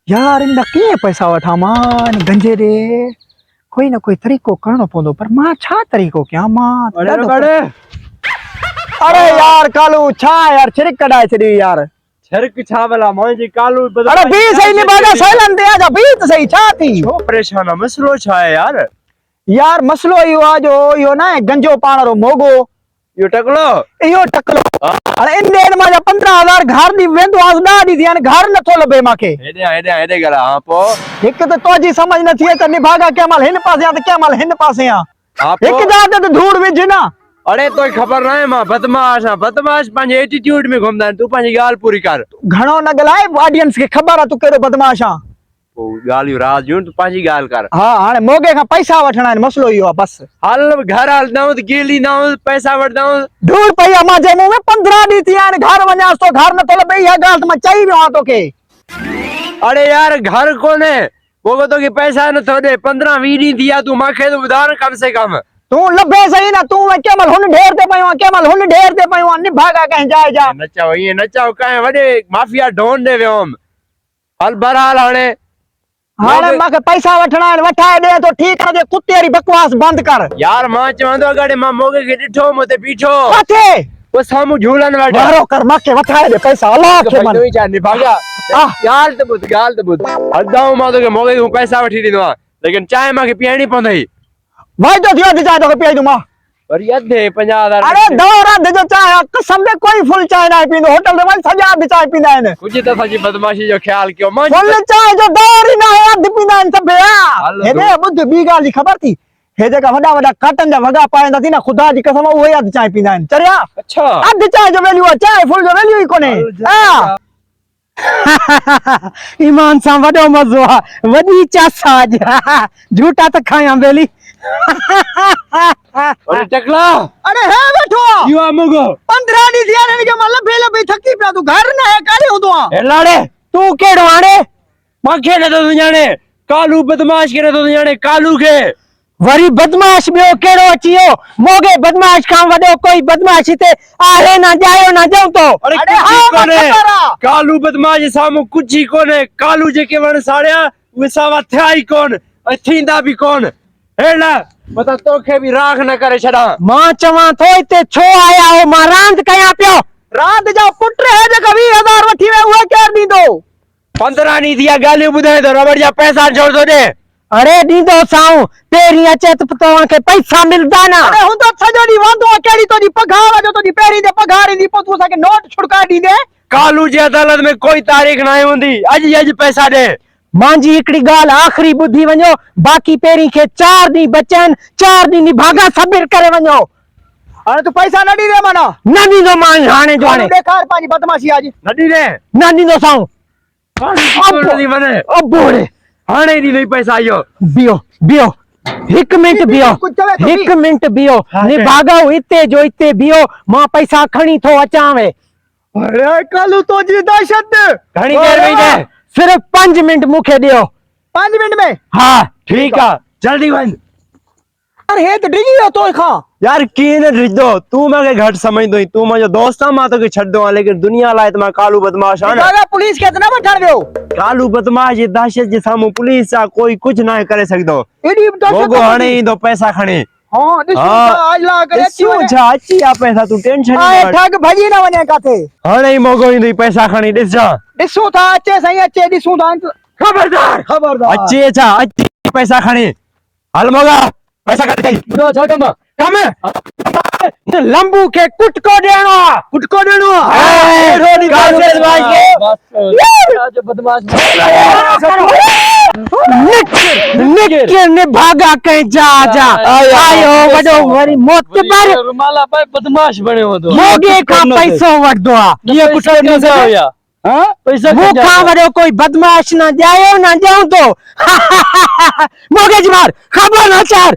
यार इन के पैसा वठा मां गंजे रे कोई ना कोई तरीको करणो पवंदो पर मां छा तरीको कयां मां अरे यार कालू छा यार छिरक कढाए छड़ी यार छरक छा वाला मुंहिंजी कालू अरे बी सही ने बागा सैलन ते आजा बी त सही छा थी छो परेशान आहे मसलो छा आहे यार यार मसलो इहो आ जो इहो ना गंजो पाण रो मोगो इहो टकलो अरे इन देर मां 15,000 घर दी वेंदो आस डाडी थी ने घर नथो लबे माके हेडे करा हां पो एक तो तोजी समझ न थी त निभागा के माल हिन पासे आ त के माल हिन पासे आ एक जात त धूड़ विझ ना अरे तो खबर ना है मां बदमाश पंहिंजे एटीट्यूड में घुमदा तू पंहिंजी गाल पूरी कर घणो न गलाए ऑडियंस के खबर आ तू केरो बदमाश आ ओ गालियो राज जूं तू पंहिंजी गाल कर हां हाने मोगे का पैसा वठणा है मसलो इहो बस हाल घर हाल ना गेली ना पैसा वठदा ढूर पैया मां जे मुंह में 15 दी थी आने घर वन्या तो घर न तो लबे या गाल त मैं चाही वियो तो के अरे यार घर कोने वो तो के पैसा न थो दे 15-20 दी दिया तू माखे तो उधार कम से कम तू लबे सही ना तू मैं केमल हुन ढेर ते पयो केमल हुन ढेर ते पयो निभागा कहीं जाए जा नचाओ काहे वडे माफिया ढोंड दे वियोम हल बहरहाल हाने माके पैसा वठणा वठाए दे तो ठीक है कुत्तेरी बकवास बंद कर यार मां चवंदो गडे मां मोगे के डिठो मते पीछो काथे वो सामू झूलन वाडा मारो कर माके वठाए दे पैसा अल्लाह के मन तू जान निभागा गाल त बुध हदाऊ मां तो के मोगे को पैसा वठी दिनो लेकिन चाय मां के पियाणी पवंदई भाई तो दियो चाय तो पियाई दूं मां पर यदे 50,000 अरे दौरा दे जो चाय कसम दे कोई फुल चाय ना पींदो होटल में भाई सजा दे चाय पींदा है कुछ तो सजी बदमाशी जो ख्याल कियो मां फुल चाय जो दौर ही ना है अध पींदा है सब या हेने बुध बी गाली खबर थी हे जगह वडा काटन जा वगा पाएंदा थी ना खुदा जी कसम वो अध चाय पींदा है चरिया अच्छा अध चाय जो वैल्यू है चाय फुल जो वैल्यू ही कोने हां ईमान सा वडो मजो आ वडी चासा झूठा त खाया बेली अरे टकला अरे है बैठो युवा मगो 15 दी दिया ने के मतलब भेले बे थकी पिया तू घर ना है काले हुंदो ए लाड़े तू केड़ो आणे माखे ने तो जाने कालू बदमाश करे तो जाने कालू के वरी बदमाश बियो केड़ो अचियो मोगे बदमाश का वडो कोई बदमाश ते आरे ना जायो ना जाऊं तो अरे हां कोने कालू बदमाश सामू कुछ ही कोने कालू जे के वन साड़या वे सावा थाई कोन थींदा भी कोन हेला बता तोखे भी राख न करे छड़ा मां चवा थो इते छो आया हो मां रांद कया पियो रांद जा पुट है जे 20,000 वठी वे उहे केर दीदो 15 नी दिया गाली बुधाए तो रबड़ जा पैसा छोड़ दो दे अरे दीदो साऊ पेरी अचे तो तवा के पैसा मिलदा ना अरे हुन तो सजो दी वांदो केड़ी तोडी पगार जो तोडी पेरी दे पगार दी पो तू सके नोट छुड़का दी दे कालू जी अदालत में कोई तारीख ना हुंदी अज पैसा दे मांजी एकड़ी गाल आखिरी बुद्धि वणो बाकी पेरी के 4 दी बचन 4 दी निभागा सबीर करे वणो अरे तू पैसा न दी दे माना न दी दो मान हाने जोने बेकार पानी बदमाशी आज न दी दो साऊ अब बोले हाने दी नहीं पैसा आयो बियो 1 मिनट बियो 1 मिनट बियो निभागा इते जो इते बियो मां पैसा खणी थो अचावे अरे कालू तो जी दहशत घणी देर में दे सिर्फ 5 मिनट मुखे दियो 5 मिनट में हाँ ठीक है जल्दी बन यार हे तो डिगी हो तो खा यार की ने रिदो तू मगे घट समझ दो तू मजो दोस्ता मा तो के छड़ दो लेकिन दुनिया लायत मा कालू बदमाश है ना पुलिस के इतना बैठा दियो कालू बदमाश ये दहशत जे सामू पुलिस सा कोई कुछ ना करे सकदो एडी लोगो हणे ही दो पैसा खणे हां दिसो आज ला करे अच्छा अच्छी आ पैसा तू टेंशन नहीं ठग भजी ना वने काथे हणे ही मोगो ही पैसा खणी दिस जा दिसो था अच्छे सही अच्छे दिसो था खबरदार अच्छे अच्छा अच्छी पैसा खणी हल मोगा पैसा काट दे जो छोटम कम लंबू के कुटको देनो रोडी कालू भाई के जो बदमाश निक ने भागा कहीं जा आयो वडो वरी मौत पर रुमाला भाई बदमाश बने हो तो मोगे का पैसो वठ दो ये कुछ नहीं हो या हां पैसा वो खा वडो कोई बदमाश ना जाऊं तो मोगे जमार खबर ना चार